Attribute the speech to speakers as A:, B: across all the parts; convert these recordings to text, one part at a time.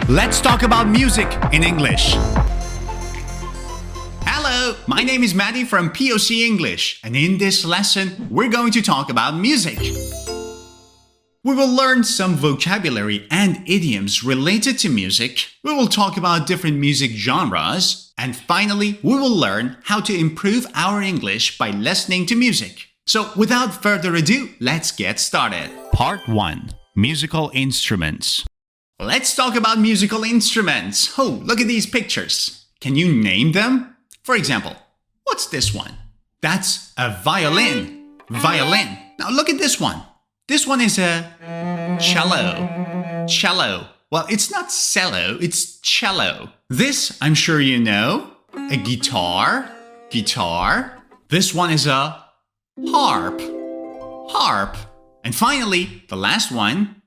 A: Let's talk about music in English. Hello, my name is Maddie from POC English, and in this lesson, we're going to talk about music. We will learn some vocabulary and idioms related to music. We will talk about different music genres. And finally, we will learn how to improve our English by listening to music. So without further ado, let's get started. Part 1. Musical instruments. Let's talk about musical instruments. Oh, look at these pictures. Can you name them? For example, what's this one? That's a violin. Violin. Now look at this one. This one is a cello. Cello. Well, it's not cello, it's cello. This, I'm sure you know, a guitar. Guitar. This one is a harp. Harp. And finally, the last one.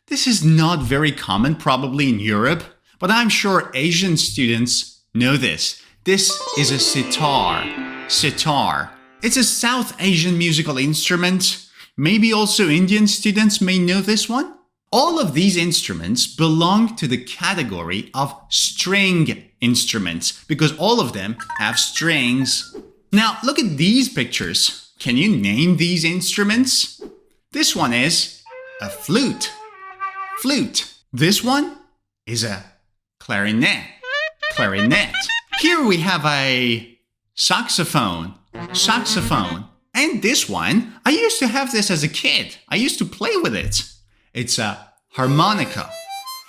A: This is not very common probably in Europe, but I'm sure Asian students know this. This is a sitar. Sitar. It's a South Asian musical instrument. Maybe also Indian students may know this one. All of these instruments belong to the category of string instruments because all of them have strings. Now look at these pictures. Can you name these instruments? This one is a flute. Flute. This one is a clarinet. Clarinet. Here we have a saxophone. Saxophone. And this one, I used to have this as a kid. I used to play with it. It's a harmonica.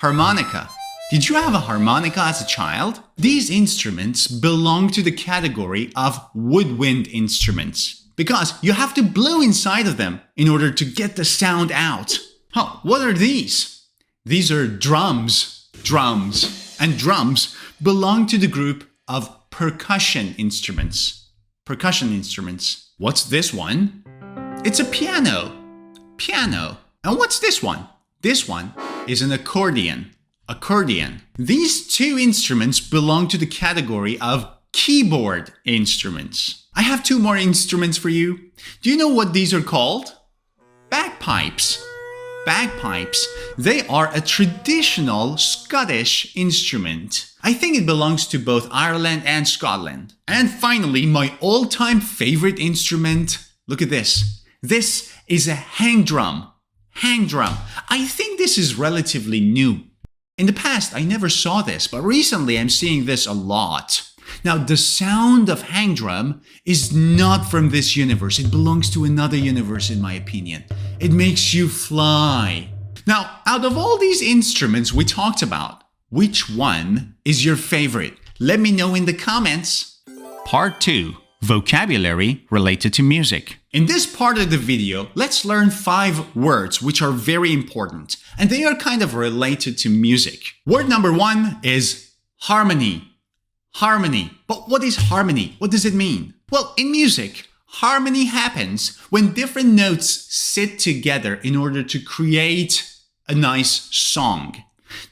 A: Harmonica. Did you have a harmonica as a child? These instruments belong to the category of woodwind instruments because you have to blow inside of them in order to get the sound out. Oh, what are these? These are drums. Drums. And drums belong to the group of percussion instruments. Percussion instruments. What's this one? It's a piano. Piano. And what's this one? This one is an accordion. Accordion. These two instruments belong to the category of keyboard instruments. I have two more instruments for you. Do you know what these are called? Bagpipes. Bagpipes. They are a traditional Scottish instrument. I think it belongs to both Ireland and Scotland. And finally, my all-time favorite instrument. Look at this. This is a hang drum. Hang drum. I think this is relatively new. In the past, I never saw this, but recently I'm seeing this a lot. Now, the sound of hang drum is not from this universe. It belongs to another universe, in my opinion. It makes you fly. Now, out of all these instruments we talked about, which one is your favorite? Let me know in the comments. Part 2. Vocabulary related to music. In this part of the video, let's learn 5 words which are very important, and they are kind of related to music. Word number 1 is harmony. Harmony. But what is harmony? What does it mean? Well, in music, harmony happens when different notes sit together in order to create a nice song.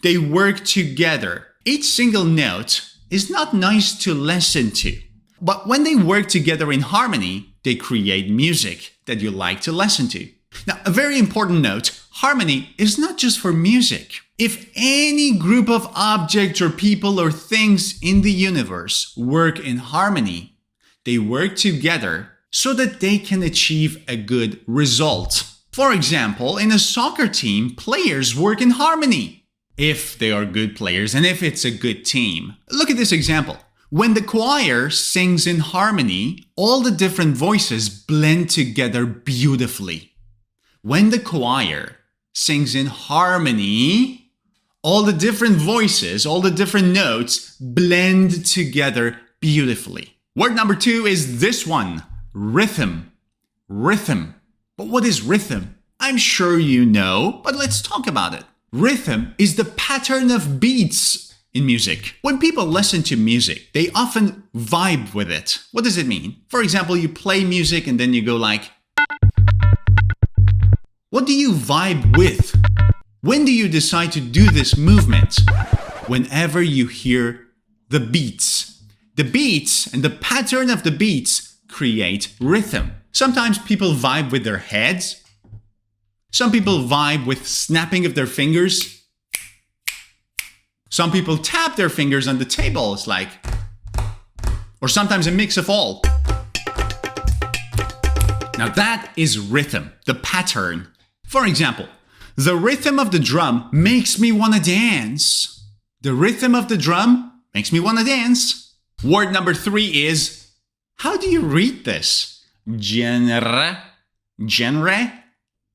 A: They work together. Each single note is not nice to listen to. But when they work together in harmony, they create music that you like to listen to. Now, a very important note, harmony is not just for music. If any group of objects or people or things in the universe work in harmony, they work together so that they can achieve a good result. For example, in a soccer team, players work in harmony. If they are good players and if it's a good team. Look at this example. When the choir sings in harmony, all the different voices blend together beautifully. When the choir sings in harmony, all the different voices, all the different notes blend together beautifully. Word number 2 is this one, rhythm. Rhythm. But what is rhythm? I'm sure you know, but let's talk about it. Rhythm is the pattern of beats in music. When people listen to music, they often vibe with it. What does it mean? For example, you play music and then you go like... What do you vibe with? When do you decide to do this movement? Whenever you hear the beats. The beats and the pattern of the beats create rhythm. Sometimes people vibe with their heads. Some people vibe with snapping of their fingers. Some people tap their fingers on the table. It's like, or sometimes a mix of all. Now that is rhythm, the pattern. For example, the rhythm of the drum makes me want to dance. The rhythm of the drum makes me want to dance. Word number 3 is, how do you read this? Genre? Genre?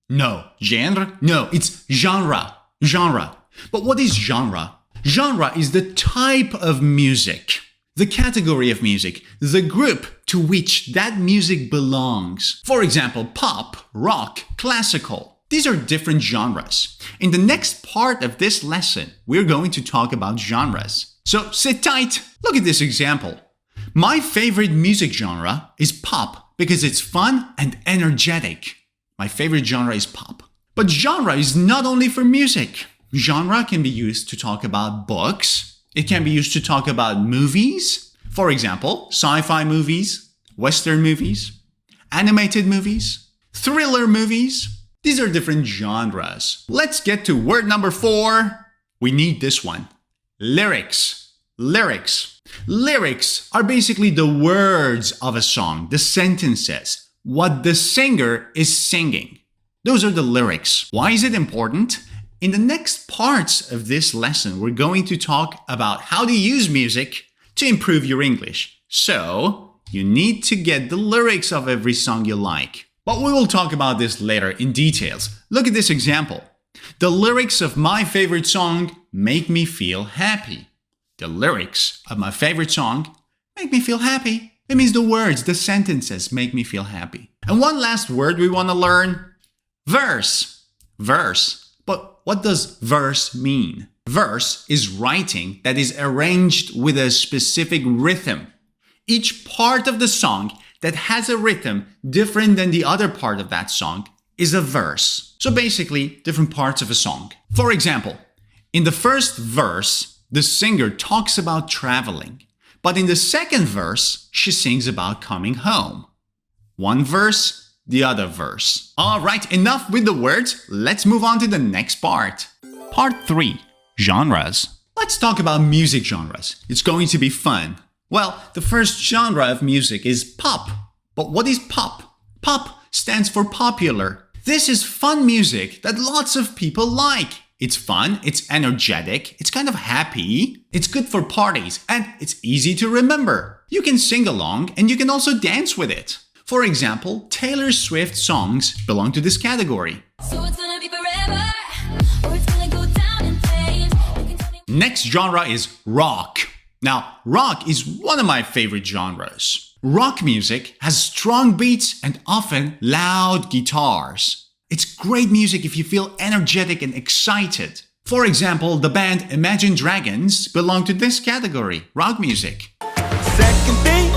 A: No. Genre? No, it's genre. Genre. But what is genre? Genre is the type of music, the category of music, the group to which that music belongs. For example, pop, rock, classical. These are different genres. In the next part of this lesson, we're going to talk about genres. So sit tight. Look at this example. My favorite music genre is pop because it's fun and energetic. My favorite genre is pop. But genre is not only for music. Genre can be used to talk about books. It can be used to talk about movies. For example, sci-fi movies, Western movies, animated movies, thriller movies. These are different genres. Let's get to word number 4. We need this one. Lyrics. Lyrics. Lyrics are basically the words of a song, the sentences, what the singer is singing. Those are the lyrics. Why is it important? In the next parts of this lesson, we're going to talk about how to use music to improve your English. So, you need to get the lyrics of every song you like. But we will talk about this later in details. Look at this example. The lyrics of my favorite song make me feel happy. The lyrics of my favorite song make me feel happy. It means the words, the sentences make me feel happy. And one last word we want to learn. Verse. Verse. But what does verse mean? Verse is writing that is arranged with a specific rhythm. Each part of the song that has a rhythm different than the other part of that song is a verse. So basically, different parts of a song. For example, in the first verse, the singer talks about traveling. But in the second verse, she sings about coming home. One verse, the other verse. All right, enough with the words. Let's move on to the next part. Part 3, genres. Let's talk about music genres. It's going to be fun. Well, the first genre of music is pop. But what is pop? Pop stands for popular. This is fun music that lots of people like. It's fun, it's energetic, it's kind of happy, it's good for parties, and it's easy to remember. You can sing along and you can also dance with it. For example, Taylor Swift songs belong to this category. So it's gonna be forever, or it's gonna go down in flames. Next genre is rock. Now, rock is one of my favorite genres. Rock music has strong beats and often loud guitars. It's great music if you feel energetic and excited. For example, the band Imagine Dragons belong to this category, rock music.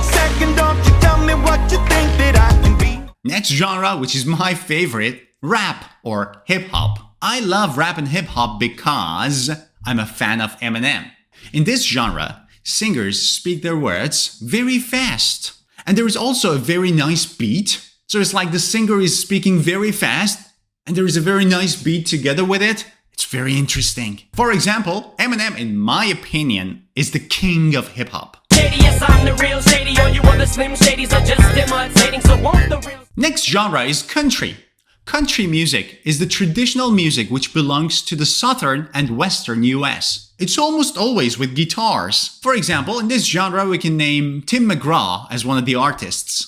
A: Second, don't you tell me what you think that I can be. Next genre, which is my favorite, rap or hip-hop. I love rap and hip-hop because I'm a fan of Eminem. In this genre, singers speak their words very fast. And there is also a very nice beat. So it's like the singer is speaking very fast and there is a very nice beat together with it. It's very interesting. For example, Eminem, in my opinion, is the king of hip-hop.
B: Yes, I'm the real shady. All you other slim shadies are just imitating. So won't the real...
A: Next genre is country. Country music is the traditional music which belongs to the southern and western US. It's almost always with guitars. For example, in this genre we can name Tim McGraw as one of the artists.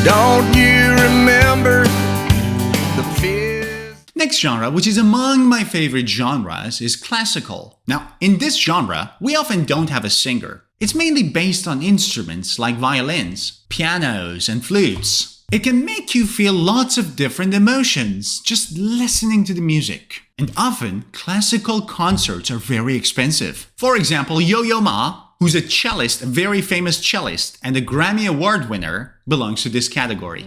C: Don't you remember the fears?
A: Next genre, which is among my favorite genres, is classical. Now, in this genre, we often don't have a singer. It's mainly based on instruments like violins, pianos, and flutes. It can make you feel lots of different emotions just listening to the music. And often, classical concerts are very expensive. For example, Yo-Yo Ma, who's a cellist, a very famous cellist, and a Grammy Award winner, belongs to this category.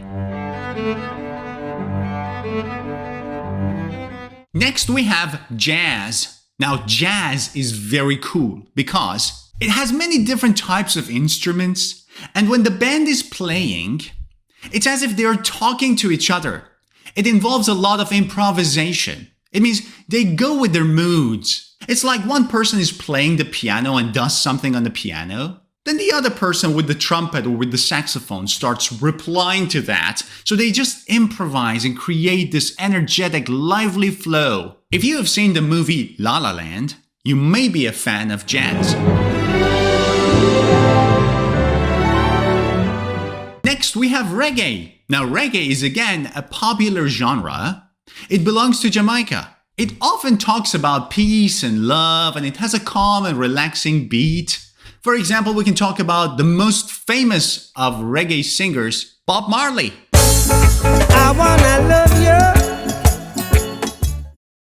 A: Next, we have jazz. Now, jazz is very cool because it has many different types of instruments, and when the band is playing, it's as if they're talking to each other. It involves a lot of improvisation. It means they go with their moods. It's like one person is playing the piano and does something on the piano. Then the other person with the trumpet or with the saxophone starts replying to that. So they just improvise and create this energetic, lively flow. If you have seen the movie La La Land, you may be a fan of jazz. Next, we have reggae. Now, reggae is again a popular genre. It belongs to Jamaica. It often talks about peace and love, and it has a calm and relaxing beat. For example, we can talk about the most famous of reggae singers, Bob Marley.
C: I wanna love you.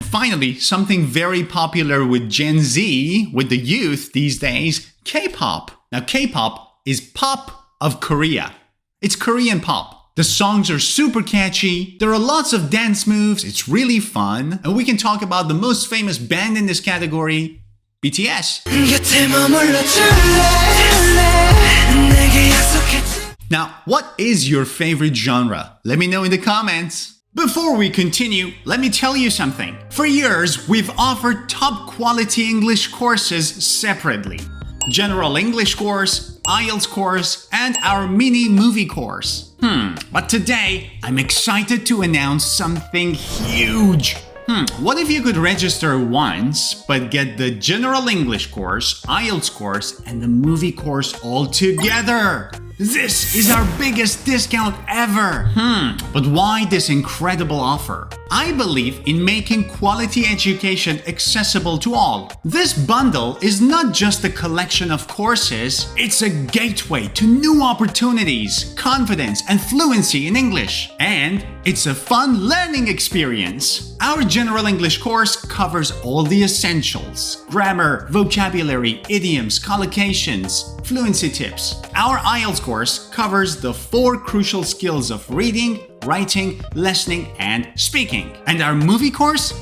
A: Finally, something very popular with Gen Z, with the youth these days, K-pop. Now, K-pop is pop of Korea. It's Korean pop. The songs are super catchy, there are lots of dance moves, it's really fun, and we can talk about the most famous band in this category, BTS. Now, what is your favorite genre? Let me know in the comments. Before we continue, let me tell you something. For years, we've offered top quality English courses separately. General English course, IELTS course, and our mini movie course. But today, I'm excited to announce something huge. What if you could register once, but get the General English course, IELTS course, and the movie course all together? This is our biggest discount ever. But why this incredible offer? I believe in making quality education accessible to all. This bundle is not just a collection of courses, it's a gateway to new opportunities, confidence, and fluency in English. And it's a fun learning experience. Our General English course covers all the essentials: grammar, vocabulary, idioms, collocations, fluency tips. Our IELTS course covers the 4 crucial skills of reading, writing, listening, and speaking. And our movie course?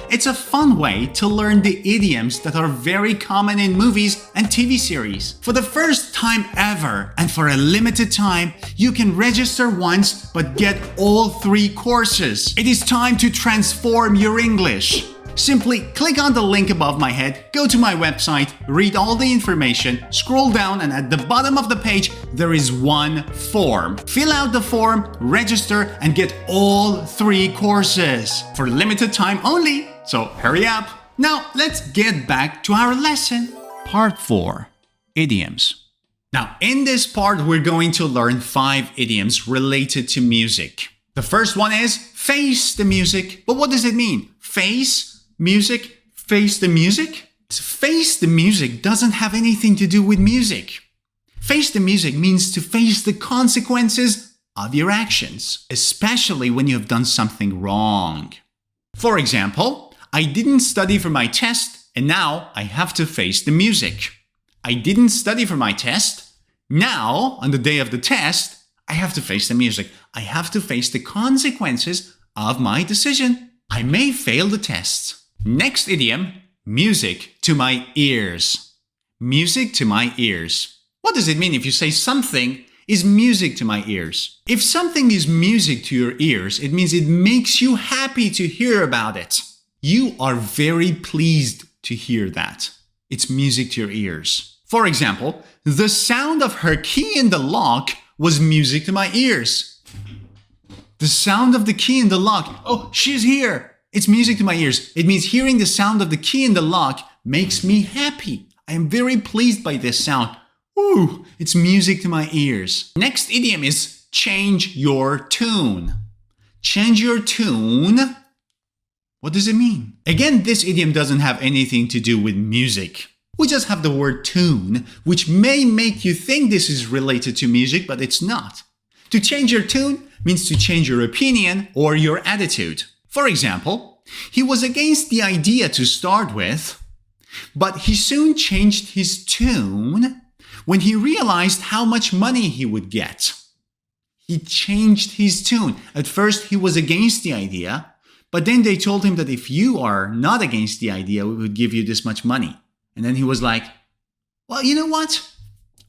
A: It's a fun way to learn the idioms that are very common in movies and TV series. For the first time ever, and for a limited time, you can register once but get all 3 courses. It is time to transform your English. Simply click on the link above my head, go to my website, read all the information, scroll down, and at the bottom of the page, there is one form. Fill out the form, register, and get all 3 courses for limited time only. So hurry up. Now let's get back to our lesson. Part 4, Idioms. Now in this part, we're going to learn 5 idioms related to music. The first one is face the music. But what does it mean? Face music, face the music? Face the music doesn't have anything to do with music. Face the music means to face the consequences of your actions, especially when you have done something wrong. For example, I didn't study for my test and now I have to face the music. I didn't study for my test. Now, on the day of the test, I have to face the music. I have to face the consequences of my decision. I may fail the tests. Next idiom, music to my ears. Music to my ears. What does it mean if you say something is music to my ears? If something is music to your ears, it means it makes you happy to hear about it. You are very pleased to hear that. It's music to your ears. For example, the sound of her key in the lock was music to my ears. The sound of the key in the lock. Oh, she's here. It's music to my ears. It means hearing the sound of the key in the lock makes me happy. I am very pleased by this sound. Ooh, it's music to my ears. Next idiom is change your tune. Change your tune. What does it mean? Again, this idiom doesn't have anything to do with music. We just have the word tune, which may make you think this is related to music, but it's not. To change your tune means to change your opinion or your attitude. For example, he was against the idea to start with, but he soon changed his tune when he realized how much money he would get. He changed his tune. At first, he was against the idea, but then they told him that if you are not against the idea, we would give you this much money. And then he was like, well, you know what?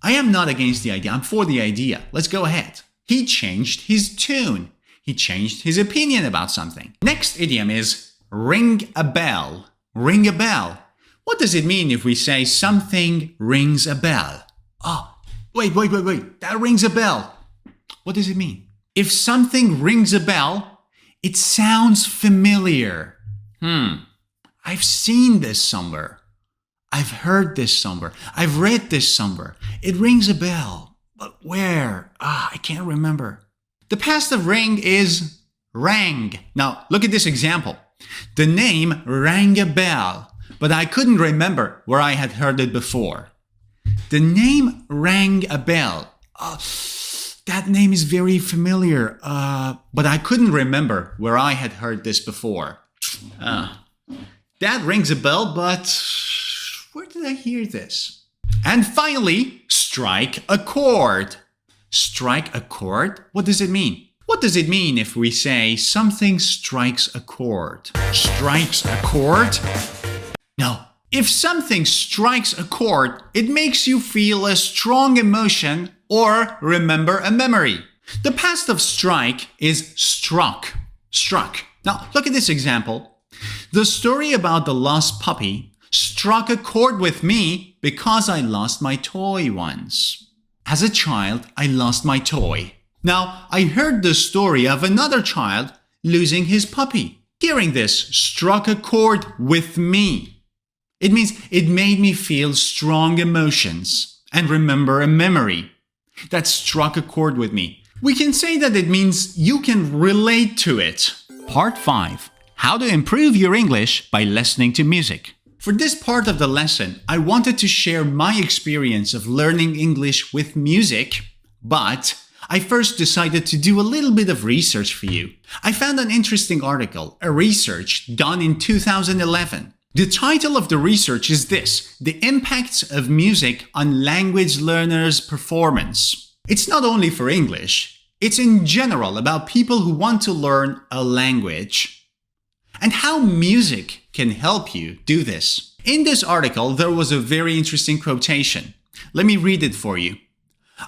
A: I am not against the idea. I'm for the idea. Let's go ahead. He changed his tune. He changed his opinion about something. Next idiom is ring a bell. Ring a bell. What does it mean if we say something rings a bell? Oh, wait. That rings a bell. What does it mean? If something rings a bell, it sounds familiar. I've seen this somewhere. I've heard this somewhere. I've read this somewhere. It rings a bell. But where? I can't remember. The past of ring is rang. Now, look at this example. The name rang a bell, but I couldn't remember where I had heard it before. The name rang a bell. That name is very familiar, but I couldn't remember where I had heard this before. That rings a bell, but where did I hear this? And finally, strike a chord. Strike a chord? What does it mean? What does it mean if we say something strikes a chord? Strikes a chord? No. If something strikes a chord, it makes you feel a strong emotion or remember a memory. The past of strike is struck. Struck. Now, look at this example. The story about the lost puppy struck a chord with me because I lost my toy once. As a child, I lost my toy. Now, I heard the story of another child losing his puppy. Hearing this struck a chord with me. It means it made me feel strong emotions and remember a memory that struck a chord with me. We can say that it means you can relate to it. Part 5. How to improve your English by listening to music. For this part of the lesson, I wanted to share my experience of learning English with music, but I first decided to do a little bit of research for you. I found an interesting article, a research done in 2011. The title of the research is this: The Impacts of Music on Language Learners' Performance. It's not only for English, it's in general about people who want to learn a language and how music can help you do this. In this article, there was a very interesting quotation. Let me read it for you.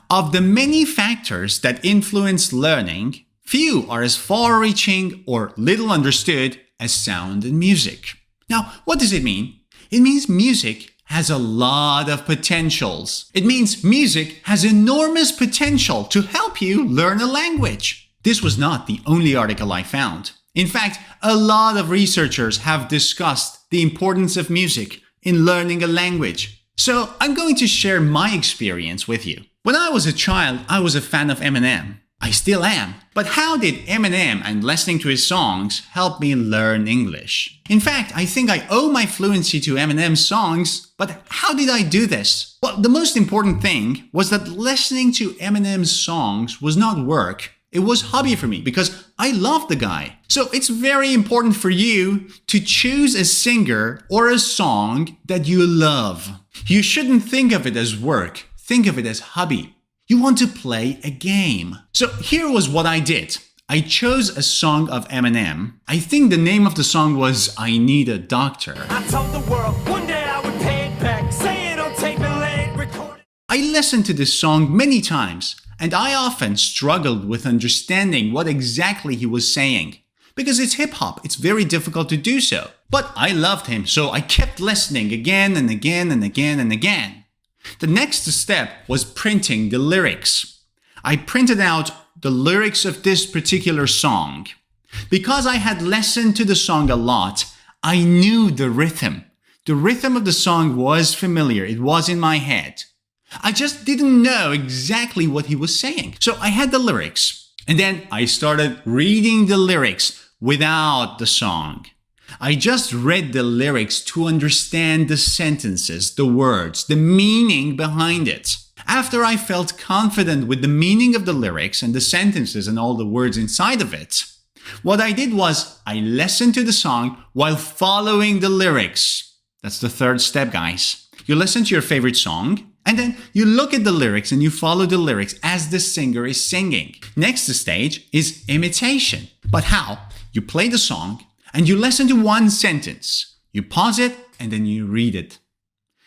A: Of the many factors that influence learning, few are as far-reaching or little understood as sound and music. Now, what does it mean? It means music has a lot of potentials. It means music has enormous potential to help you learn a language. This was not the only article I found. In fact, a lot of researchers have discussed the importance of music in learning a language. So I'm going to share my experience with you. When I was a child, I was a fan of Eminem. I still am. But how did Eminem and listening to his songs help me learn English? In fact, I think I owe my fluency to Eminem's songs, but how did I do this? Well, the most important thing was that listening to Eminem's songs was not work. It was hobby for me because I love the guy. So it's very important for you to choose a singer or a song that you love. You shouldn't think of it as work. Think of it as hobby. You want to play a game. So here was what I did. I chose a song of Eminem. I think the name of the song was I Need a Doctor.
B: I told the world one day I would pay it back. Say it on tape and let it record.
A: I listened to this song many times, and I often struggled with understanding what exactly he was saying. Because it's hip-hop, it's very difficult to do so. But I loved him, so I kept listening again and again and again and again. The next step was printing the lyrics. I printed out the lyrics of this particular song. Because I had listened to the song a lot, I knew the rhythm. The rhythm of the song was familiar, it was in my head. I just didn't know exactly what he was saying. So I had the lyrics, and then I started reading the lyrics without the song. I just read the lyrics to understand the sentences, the words, the meaning behind it. After I felt confident with the meaning of the lyrics and the sentences and all the words inside of it, what I did was I listened to the song while following the lyrics. That's the third step, guys. You listen to your favorite song, and then you look at the lyrics and you follow the lyrics as the singer is singing. Next stage is imitation. But how? You play the song and you listen to one sentence. You pause it and then you read it.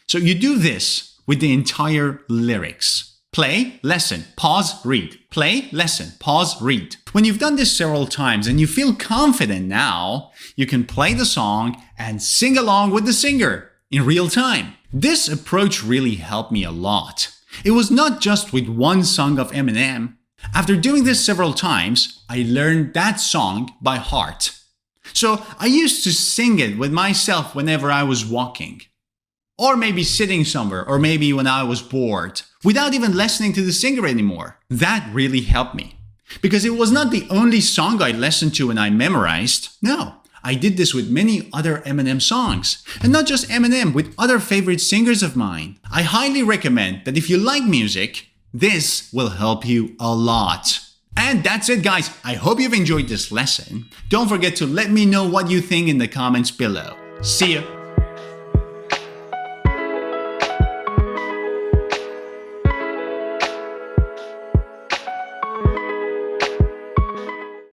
A: So you do this with the entire lyrics. Play, listen, pause, read. Play, listen, pause, read. When you've done this several times and you feel confident now, you can play the song and sing along with the singer. in real time. This approach really helped me a lot. It was not just with one song of Eminem. After doing this several times, I learned that song by heart. So I used to sing it with myself whenever I was walking. Or maybe sitting somewhere, or maybe when I was bored, without even listening to the singer anymore. That really helped me. Because it was not the only song I listened to and I memorized. No, I did this with many other Eminem songs. And not just Eminem, with other favorite singers of mine. I highly recommend that if you like music, this will help you a lot. And that's it, guys. I hope you've enjoyed this lesson. Don't forget to let me know what you think in the comments below. See ya!